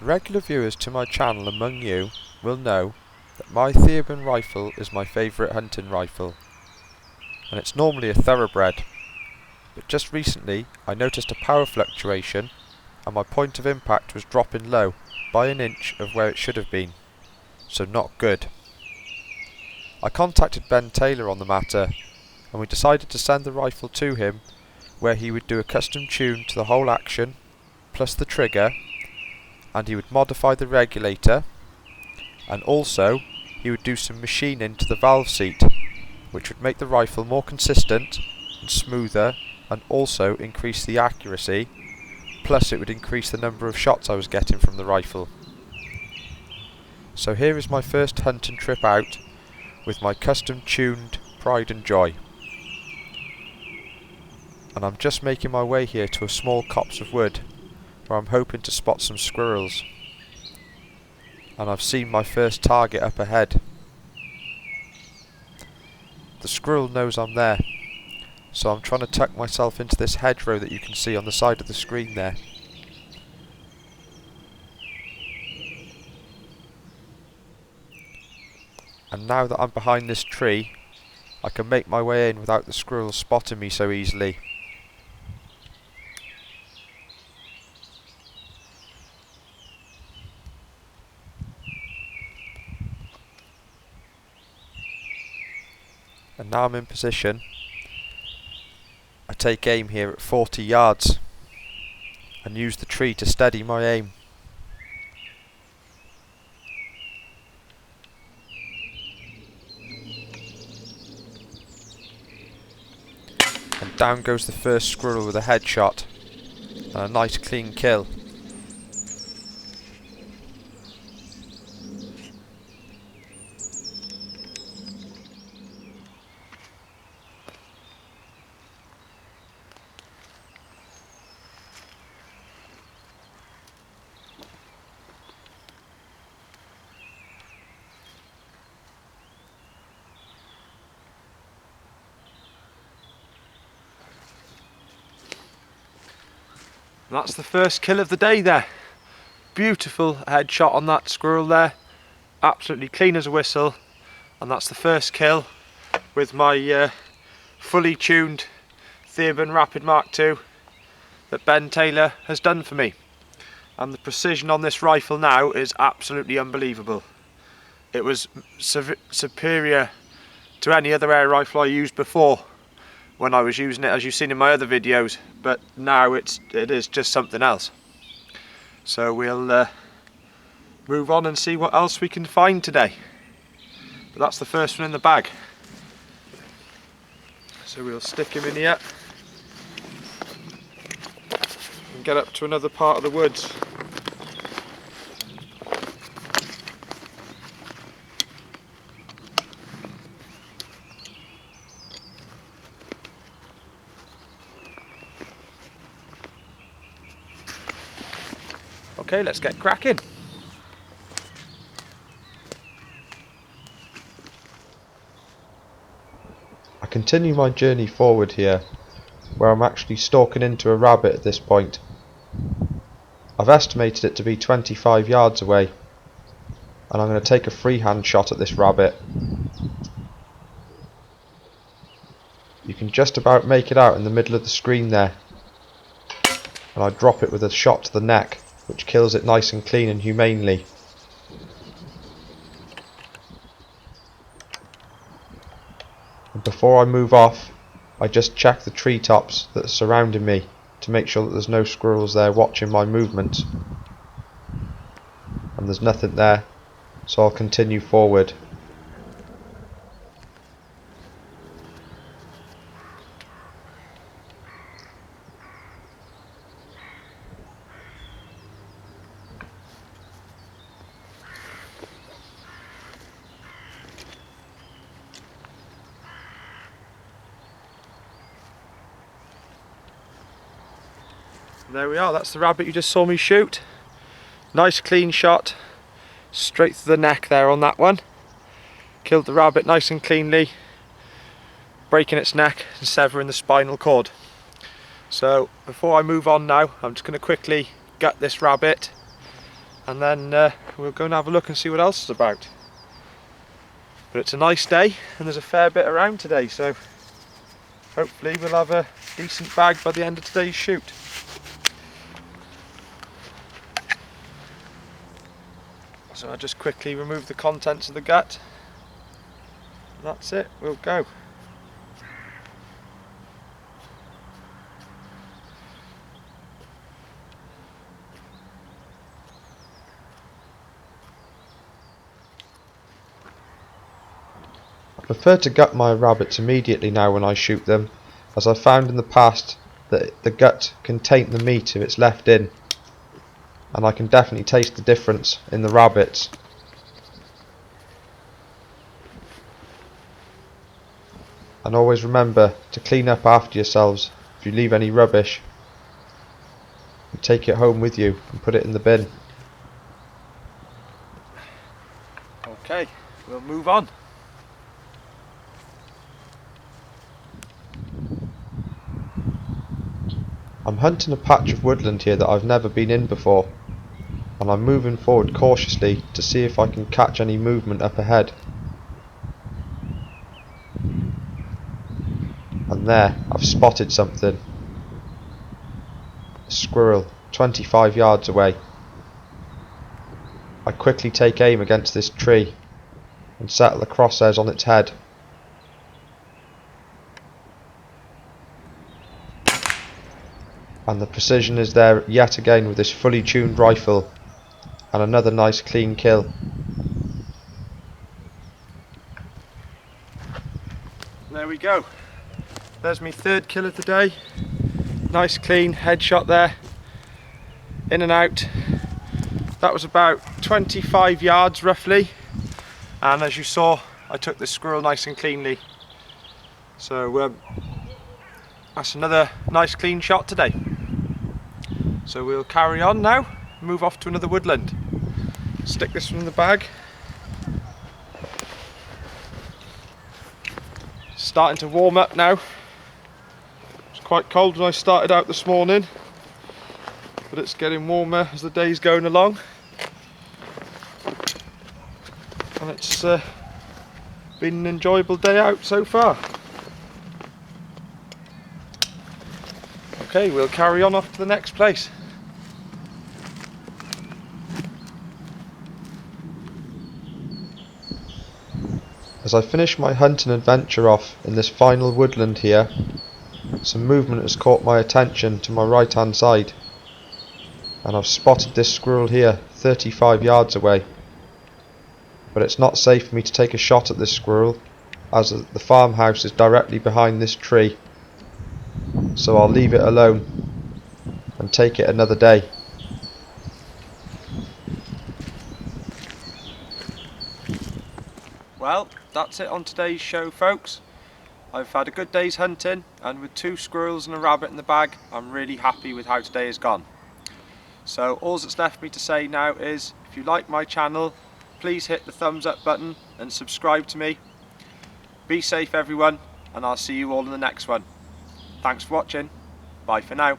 The regular viewers to my channel among you will know that my Theoben rifle is my favourite hunting rifle, and it's normally a thoroughbred, but just recently I noticed a power fluctuation and my point of impact was dropping low by an inch of where it should have been, so not good. I contacted Ben Taylor on the matter and we decided to send the rifle to him, where he would do a custom tune to the whole action plus the trigger, and he would modify the regulator, and also he would do some machining to the valve seat, which would make the rifle more consistent and smoother and also increase the accuracy, plus it would increase the number of shots I was getting from the rifle. So here is my first hunting trip out with my custom tuned Pride and Joy. And I'm just making my way here to a small copse of wood where I'm hoping to spot some squirrels. And I've seen my first target up ahead. The squirrel knows I'm there, so I'm trying to tuck myself into this hedgerow that you can see on the side of the screen there. And now that I'm behind this tree, I can make my way in without the squirrels spotting me so easily. And now I'm in position. I take aim here at 40 yards and use the tree to steady my aim. And down goes the first squirrel with a headshot and a nice clean kill. And that's the first kill of the day there. Beautiful headshot on that squirrel there. Absolutely clean as a whistle. And that's the first kill with my fully tuned Theoben Rapid Mark II that Ben Taylor has done for me. And the precision on this rifle now is absolutely unbelievable. It was superior to any other air rifle I used before when I was using it, as you've seen in my other videos, but now it is just something else. So we'll move on and see what else we can find today. But that's the first one in the bag. So we'll stick him in here and get up to another part of the woods. Okay, let's get cracking. I continue my journey forward here, where I'm actually stalking into a rabbit at this point. I've estimated it to be 25 yards away, and I'm going to take a freehand shot at this rabbit. You can just about make it out in the middle of the screen there, and I drop it with a shot to the neck, which kills it nice and clean and humanely. And before I move off, I just check the treetops that are surrounding me to make sure that there's no squirrels there watching my movements. And there's nothing there, so I'll continue forward. There we are, that's the rabbit you just saw me shoot. Nice clean shot, straight through the neck there on that one. Killed the rabbit nice and cleanly, breaking its neck and severing the spinal cord. So before I move on now, I'm just going to quickly gut this rabbit and then we'll go and have a look and see what else is about. But it's a nice day and there's a fair bit around today, so hopefully we'll have a decent bag by the end of today's shoot. So I'll just quickly remove the contents of the gut. And that's it, we'll go. I prefer to gut my rabbits immediately now when I shoot them, as I've found in the past that the gut can taint the meat if it's left in, and I can definitely taste the difference in the rabbits. And always remember to clean up after yourselves. If you leave any rubbish, you take it home with you and put it in the bin. Okay, we'll move on. I'm hunting a patch of woodland here that I've never been in before, and I'm moving forward cautiously to see if I can catch any movement up ahead. And there, I've spotted something. A squirrel, 25 yards away. I quickly take aim against this tree and settle the crosshairs on its head. And the precision is there yet again with this fully tuned rifle, and another nice clean kill. There we go. There's my third kill of the day. Nice clean headshot there. In and out. That was about 25 yards roughly. And as you saw, I took this squirrel nice and cleanly. So that's another nice clean shot today. So we'll carry on now, move off to another woodland. Stick this one in the bag. Starting to warm up now. It's quite cold when I started out this morning, but it's getting warmer as the day's going along. And it's been an enjoyable day out so far. Okay, we'll carry on off to the next place. As I finish my hunting adventure off in this final woodland here, some movement has caught my attention to my right hand side, and I've spotted this squirrel here 35 yards away. But it's not safe for me to take a shot at this squirrel, as the farmhouse is directly behind this tree, so I'll leave it alone and take it another day. Well, that's it on today's show, folks. I've had a good day's hunting, and with 2 squirrels and a rabbit in the bag, I'm really happy with how today has gone. So all that's left me to say now is, if you like my channel, please hit the thumbs up button and subscribe to me. Be safe everyone, and I'll see you all in the next one. Thanks for watching. Bye for now.